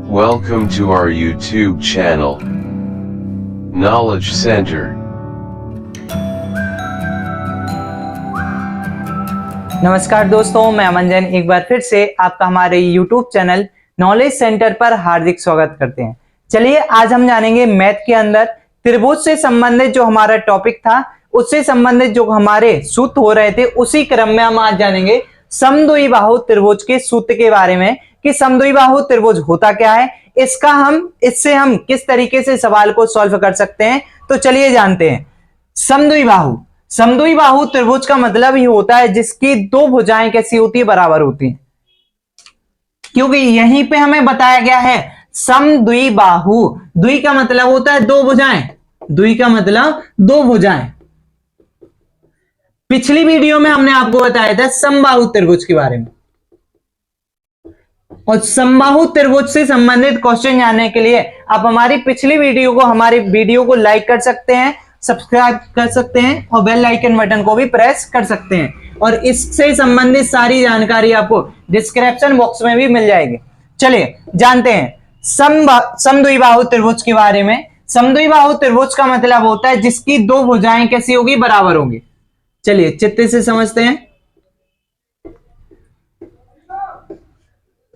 Welcome to our YouTube channel, Knowledge Center. नमस्कार दोस्तों, मैं अमन एक बार फिर से आपका हमारे YouTube चैनल नॉलेज सेंटर पर हार्दिक स्वागत करते हैं। चलिए आज हम जानेंगे मैथ के अंदर त्रिभुज से संबंधित जो हमारा टॉपिक था, उससे संबंधित जो हमारे सूत्र हो रहे थे, उसी क्रम में हम आज जानेंगे समद्विबाहु त्रिभुज के सूत्र के बारे में कि समद्विबाहु त्रिभुज होता क्या है, इससे हम किस तरीके से सवाल को सॉल्व कर सकते हैं। तो चलिए जानते हैं। समद्विबाहु त्रिभुज का मतलब ही होता है जिसकी दो भुजाएं कैसी होती है, बराबर होती हैं। क्योंकि यहीं पे हमें बताया गया है समद्विबाहु, द्वि का मतलब होता है दो भुजाएं, द्वि का मतलब दो भुजाएं। पिछली वीडियो में हमने आपको बताया था समबाहु त्रिभुज के बारे में, और समबाहु त्रिभुज से संबंधित क्वेश्चन जानने के लिए आप हमारी पिछली वीडियो को लाइक कर सकते हैं, सब्सक्राइब कर सकते हैं और बेल आइकन बटन को भी प्रेस कर सकते हैं, और इससे संबंधित सारी जानकारी आपको डिस्क्रिप्शन बॉक्स में भी मिल जाएगी। चलिए जानते हैं समद्विबाहु त्रिभुज के बारे में। समद्विबाहु त्रिभुज का मतलब होता है जिसकी दो भुजाएं कैसी होगी, बराबर होंगी। चलिए चित्र से समझते हैं।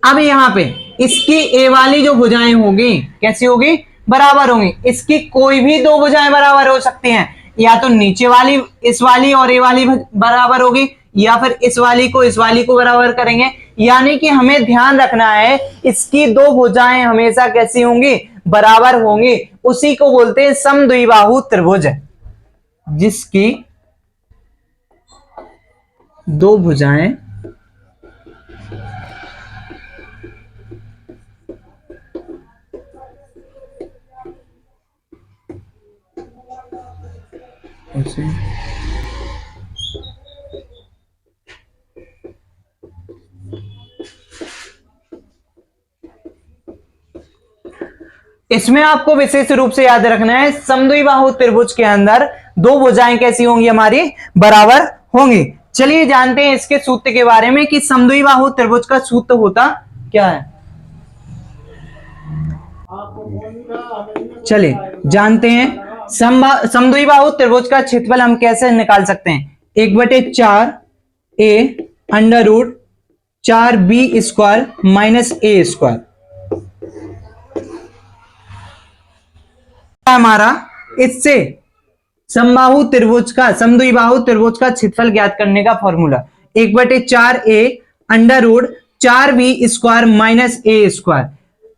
अब यहां पे इसकी ए वाली जो भुजाएं होगी कैसी होगी, बराबर होंगी। इसकी कोई भी दो भुजाएं बराबर हो सकती हैं, या तो नीचे वाली इस वाली और ए वाली बराबर होगी, या फिर इस वाली को बराबर करेंगे। यानी कि हमें ध्यान रखना है इसकी दो भुजाएं हमेशा कैसी होंगी, बराबर होंगी। उसी को बोलते हैं समद्विबाहु त्रिभुज, जिसकी दो भुजाएं इसमें आपको विशेष रूप से याद रखना है समद्विबाहु त्रिभुज के अंदर दो भुजाएं कैसी होंगी, हमारी बराबर होंगी। चलिए जानते हैं इसके सूत्र के बारे में कि समद्विबाहु त्रिभुज का सूत्र होता क्या है। चलिए जानते हैं समद्विबाहु त्रिभुज का क्षेत्रफल हम कैसे निकाल सकते हैं। 1/4a under root 4b square minus a square हमारा। इससे समद्विबाहु त्रिभुज का क्षेत्रफल ज्ञात करने का formula 1/4a under root 4b square minus a square.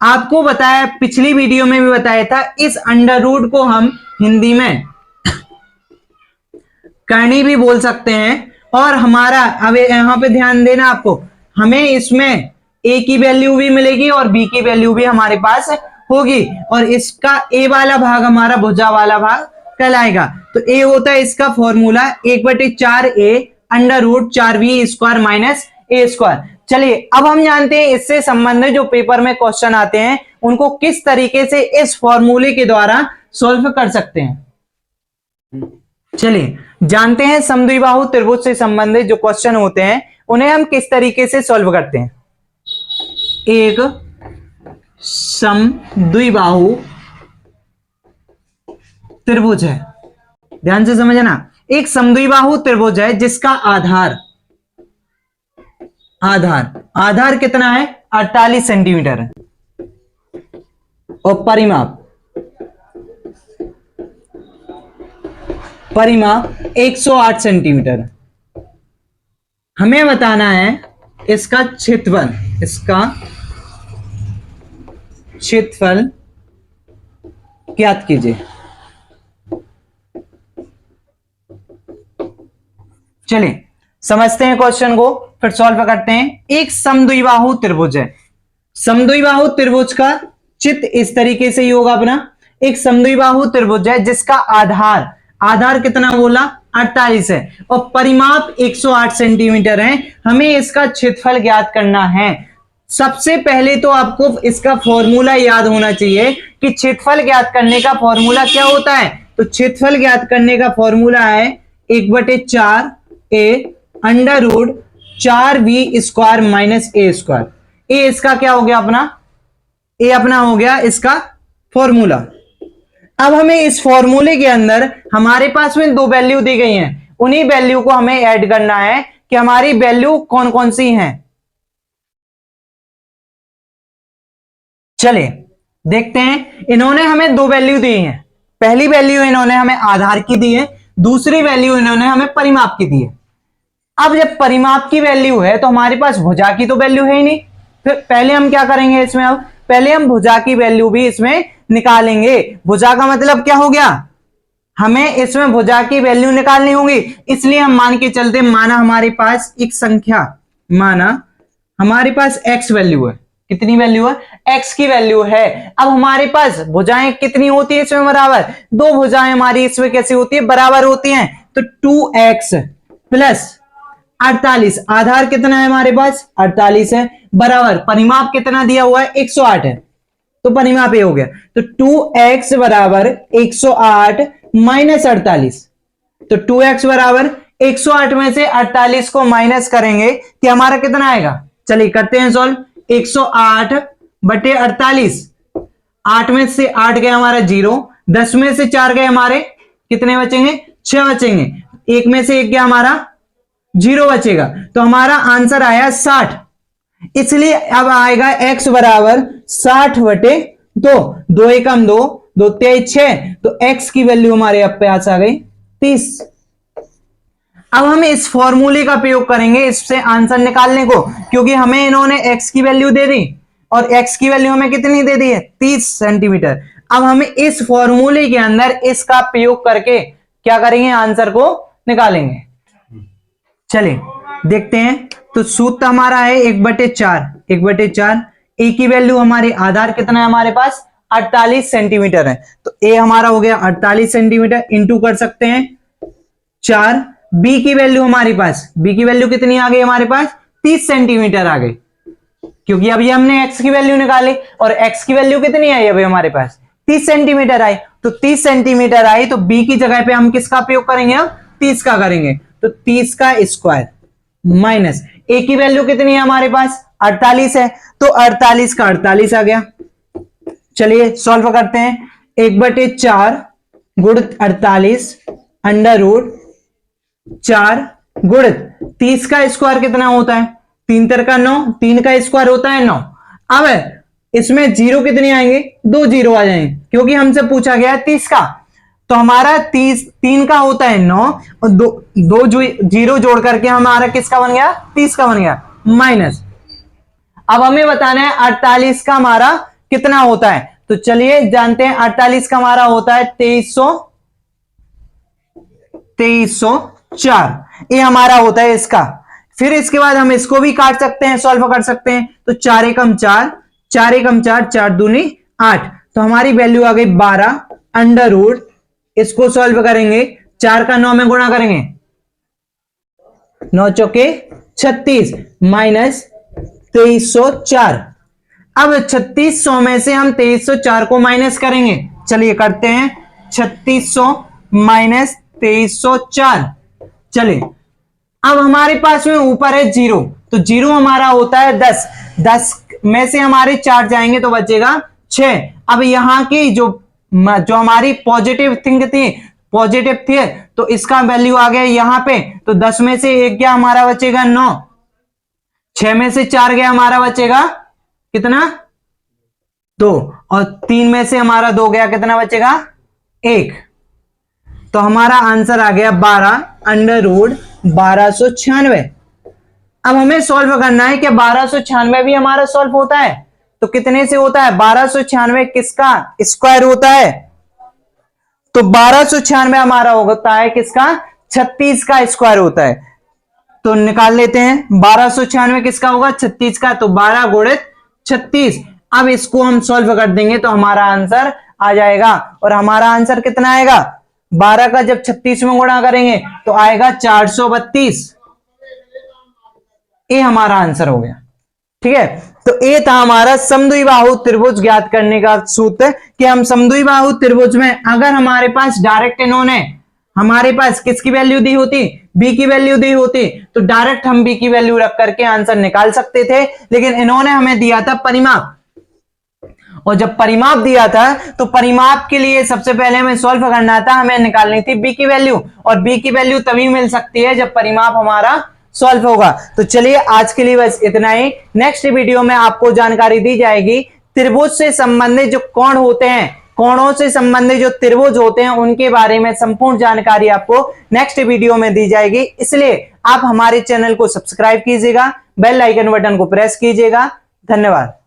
आपको बताया, पिछली वीडियो में भी बताया था, इस अंडर रूट को हम हिंदी में करनी भी बोल सकते हैं। और हमारा अब यहां पे ध्यान देना आपको, हमें इसमें a की वैल्यू भी मिलेगी और b की वैल्यू भी हमारे पास होगी, और इसका a वाला भाग हमारा भुजा वाला भाग कहलाएगा। तो a होता है इसका formula 1/4a under root 4b square minus a square. चलिए अब हम जानते हैं इससे संबंधित जो पेपर में क्वेश्चन आते हैं उनको किस तरीके से इस फॉर्मूले के द्वारा सॉल्व कर सकते हैं। चलिए जानते हैं समद्विबाहु त्रिभुज से संबंधित जो क्वेश्चन होते हैं उन्हें हम किस तरीके से सॉल्व करते हैं। एक समद्विबाहु त्रिभुज है, ध्यान से समझना, एक समद्विबाहु त्रिभुज है जिसका आधार कितना है, 48 सेंटीमीटर है, और परिमाप 108 सेंटीमीटर है। हमें बताना है इसका क्षेत्रफल ज्ञात कीजिए। चलिए समझते हैं क्वेश्चन को, फिर सॉल्व करते हैं। एक समद्विबाहु त्रिभुज है, समद्विबाहु त्रिभुज का चित्र इस तरीके से ही होगा अपना। एक समद्विबाहु त्रिभुज है जिसका आधार कितना बोला, 48 है, और परिमाप 108 सेंटीमीटर है। हमें इसका क्षेत्रफल ज्ञात करना है। सबसे पहले तो आपको इसका फॉर्मूला याद होना चाहिए कि क्षेत्रफल ज्ञात करने का फॉर्मूला क्या होता है। तो क्षेत्रफल ज्ञात करने का फॉर्मूला है 1/4a under root 4b square minus a square. ए इसका क्या हो गया अपना ये अपना हो गया इसका फॉर्मूला। अब हमें इस फॉर्मूले के अंदर हमारे पास में दो वैल्यू दी गई हैं, उन्हीं वैल्यू को हमें ऐड करना है कि हमारी वैल्यू कौन कौन सी हैं। चलिए देखते हैं। इन्होंने हमें दो वैल्यू दी हैं। पहली वैल्यू इन्होंने हमें आधार की दी है, दूसरी वैल्यू इन्होंने हमें परिमाप की दी है। अब जब परिमाप की वैल्यू है तो हमारे पास भुजा की तो वैल्यू है ही नहीं, फिर पहले हम क्या करेंगे इसमें, अब पहले हम भुजा की वैल्यू भी इसमें निकालेंगे। भुजा का मतलब क्या हो गया, हमें इसमें भुजा की वैल्यू निकालनी होगी। इसलिए हम मान के चलते, माना हमारे पास एक संख्या, माना हमारे पास x वैल्यू है, कितनी वैल्यू है, x की वैल्यू है। अब हमारे पास भुजाएं कितनी होती है इसमें बराबर, दो भुजाएं हमारी इसमें कैसी होती है, बराबर होती हैं। तो 2x प्लस 48, आधार कितना है हमारे पास 48 है, बराबर परिमाप कितना दिया हुआ है 108 है, तो परिमाप ये हो गया। तो 2x बराबर 108 माइनस 48, तो 2x बराबर 108 में से 48 को माइनस करेंगे कि हमारा कितना आएगा। चलिए करते हैं सॉल्व। 108 बटे 48, 8 में से 8 गए हमारा 0, 10 में से 4 गए हमारे कितने बचेंगे, 6 बचेंगे, 1 में से 1 गया हमारा 0 बचेगा, तो हमारा आंसर आया 60। इसलिए अब आएगा x बराबर 60 बटे 2, 2 एकम 2, 2 तेईस 6, तो x की वैल्यू हमारे अब पास आ गई 30। अब हम इस फॉर्मूले का प्रयोग करेंगे इससे आंसर निकालने को, क्योंकि हमें इन्होंने x की वैल्यू दे दी और x की वैल्यू हमें कितनी दे दी है 30 सेंटीमीटर। अब हमें इस फॉर्मूले के अंदर इसका प्रयोग करके क्या करेंगे, आंसर को निकालेंगे। चलिए देखते हैं। तो सूत्र हमारा है 1/4, 1/4, ए की वैल्यू हमारे आधार कितना है हमारे पास 48 सेंटीमीटर है, तो ए हमारा हो गया 48 सेंटीमीटर, इंटू कर सकते हैं 4। बी की वैल्यू हमारे पास, बी की वैल्यू कितनी आ गई हमारे पास 30 सेंटीमीटर आ गई, क्योंकि अभी हमने एक्स की वैल्यू निकाली और एक्स की वैल्यू कितनी आई अभी हमारे पास 30 सेंटीमीटर आई, तो 30 सेंटीमीटर आई, तो बी की जगह पे हम किसका प्रयोग करेंगे, अब 30 का करेंगे, तो 30 का स्क्वायर माइनस ए की वैल्यू कितनी है हमारे पास 48 है, तो 48 का 48 आ गया। चलिए सॉल्व करते हैं। 1/4 गुणित 48 अंडर रूट 4 गुणित 30 का स्क्वायर कितना होता है 3 3 का 9, 3 का स्क्वायर होता है 9। अब इसमें जीरो कितने आएंगे, 2 जीरो आ जाएंगे, क्योंकि हमसे पूछा गया है 30 का, तो हमारा 3 का होता है 9 और दो जीरो जोड़ करके हमारा किसका बन गया 30 का बन गया, माइनस। अब हमें बताना है 48 का हमारा कितना होता है, तो चलिए जानते हैं 48 का हमारा होता है 2304, ये हमारा होता है इसका। फिर इसके बाद हम इसको भी काट सकते हैं, सॉल्व कर सकते हैं, तो 4 एकम 4, 4 एकम 4, 4 दूनी 8, तो हमारी वैल्यू आ गई 12 अंडर रूट, इसको सॉल्व करेंगे 4 का 9 में गुणा करेंगे, 9 चौके 36 माइनस 2304। अब 3600 में से हम 2304 को माइनस करेंगे, चलिए करते हैं 3600 माइनस 2304। चलिए अब हमारे पास में ऊपर है 0, तो 0 हमारा होता है 10, 10 में से हमारे 4 जाएंगे तो बचेगा 6। अब यहां की जो हमारी पॉजिटिव थिंग थी, पॉजिटिव थी, तो इसका वैल्यू आ गया यहां पे, तो 10 में से 1 गया हमारा बचेगा 9, 6 में से 4 गया हमारा बचेगा कितना 2, और 3 में से हमारा 2 गया कितना बचेगा 1, तो हमारा आंसर आ गया 12 अंडर रूट 1296। अब हमें सॉल्व करना है कि 1296 भी हमारा सॉल्व होता है, तो कितने से होता है 1296 किसका स्क्वायर होता है, तो 1296 हमारा होता है किसका 36 का स्क्वायर होता है, तो निकाल लेते हैं 1296 किसका होगा 36 का, तो 12 गुणित 36। अब इसको हम सॉल्व कर देंगे तो हमारा आंसर आ जाएगा, और हमारा आंसर कितना आएगा 12 का जब 36 में गुणा करेंगे तो आएगा 432, ये हमारा आंसर हो गया। ठीक है, तो ये था हमारा समद्विबाहु त्रिभुज ज्ञात करने का सूत्र, कि हम समद्विबाहु त्रिभुज में अगर हमारे पास डायरेक्ट इन्होंने हमारे पास किसकी वैल्यू दी होती, बी की वैल्यू दी होती, तो डायरेक्ट हम बी की वैल्यू रख करके आंसर निकाल सकते थे, लेकिन इन्होंने हमें दिया था परिमाप, और जब परिमाप दिया था तो परिमाप के लिए सबसे पहले हमें सॉल्व करना था, हमें निकालनी थी बी की वैल्यू, और बी की वैल्यू तभी मिल सकती है जब परिमाप हमारा सॉल्व होगा। तो चलिए आज के लिए बस इतना ही। नेक्स्ट वीडियो में आपको जानकारी दी जाएगी त्रिभुज से संबंधित जो कोण होते हैं, कोणों से संबंधित जो त्रिभुज होते हैं उनके बारे में संपूर्ण जानकारी आपको नेक्स्ट वीडियो में दी जाएगी। इसलिए आप हमारे चैनल को सब्सक्राइब कीजिएगा, बेल आइकन बटन को प्रेस कीजिएगा। धन्यवाद।